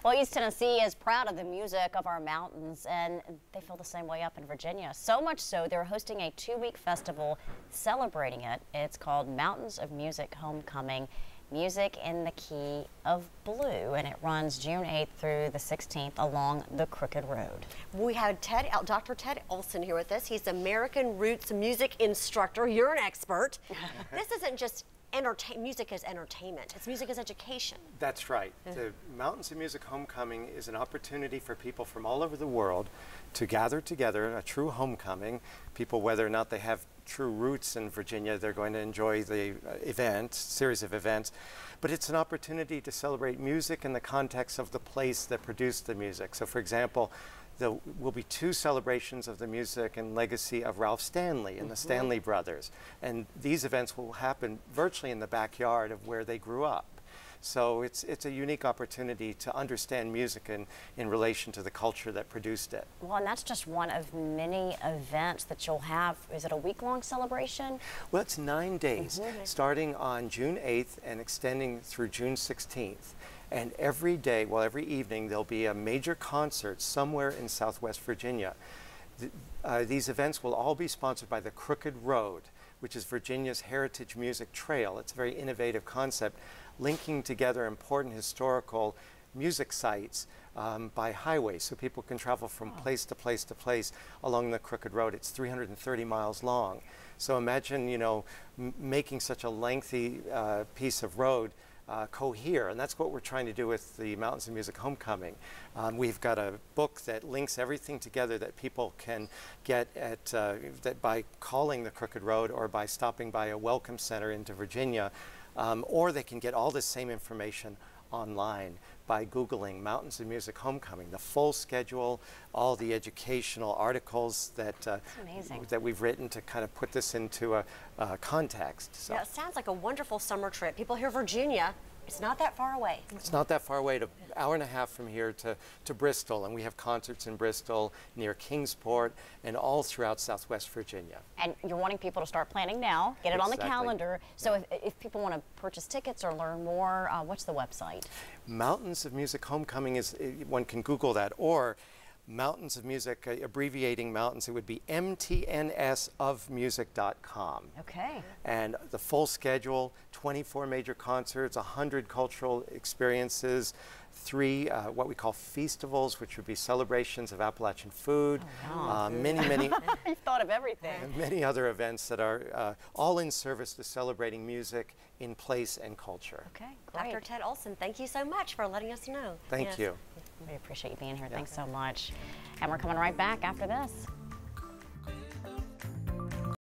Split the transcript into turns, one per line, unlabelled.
Well, East Tennessee is proud of the music of our mountains, and they feel the same way up in Virginia. So much so, they're hosting a 2-week festival celebrating it. It's called Mountains of Music Homecoming, Music in the Key of Blue, and it runs June 8th through the 16th along the Crooked Road.
We have Dr. Ted Olson here with us. He's American Roots music instructor. You're an expert. This isn't just music as entertainment. It's music as education.
That's right. The Mountains of Music Homecoming is an opportunity for people from all over the world to gather together, a true homecoming. People, whether or not they have true roots in Virginia, they're going to enjoy the series of events. But it's an opportunity to celebrate music in the context of the place that produced the music. So, for example, there will be 2 celebrations of the music and legacy of Ralph Stanley and the Stanley Brothers. And these events will happen virtually in the backyard of where they grew up. So it's a unique opportunity to understand music in relation to the culture that produced it.
Well, and that's just one of many events that you'll have. Is it a week-long celebration?
Well, it's 9 days, starting on June 8th and extending through June 16th. And every day, well, every evening, there'll be a major concert somewhere in Southwest Virginia. These events will all be sponsored by the Crooked Road, which is Virginia's heritage music trail. It's a very innovative concept, linking together important historical music sites by highway, so people can travel from place to place to place along the Crooked Road. It's 330 miles long. So imagine, you know, making such a lengthy piece of road cohere, and that's what we're trying to do with the Mountains of Music Homecoming. We've got a book that links everything together that people can get at that by calling the Crooked Road or by stopping by a welcome center into Virginia, or they can get all this same information online by Googling Mountains of Music Homecoming. The full schedule, all the educational articles that that we've written to kind of put this into a context. So.
Yeah, it sounds like a wonderful summer trip. People hear Virginia. It's not that far away.
It's not that far away, an hour and a half from here to Bristol, and we have concerts in Bristol, near Kingsport, and all throughout Southwest Virginia.
And you're wanting people to start planning now, get it on the calendar. So if people want to purchase tickets or learn more, what's the website?
Mountains of Music Homecoming is, one can Google that, or Mountains of Music, abbreviating mountains, it would be mtnsofmusic.com.
Okay.
And the full schedule, 24 major concerts, 100 cultural experiences, 3 what we call festivals, which would be celebrations of Appalachian food, many
You've thought of everything.
Many other events that are all in service to celebrating music in place and culture.
Okay, great.
Dr. Ted Olson, thank you so much for letting us know.
Thank you.
We appreciate you being here. Thanks so much. And we're coming right back after this.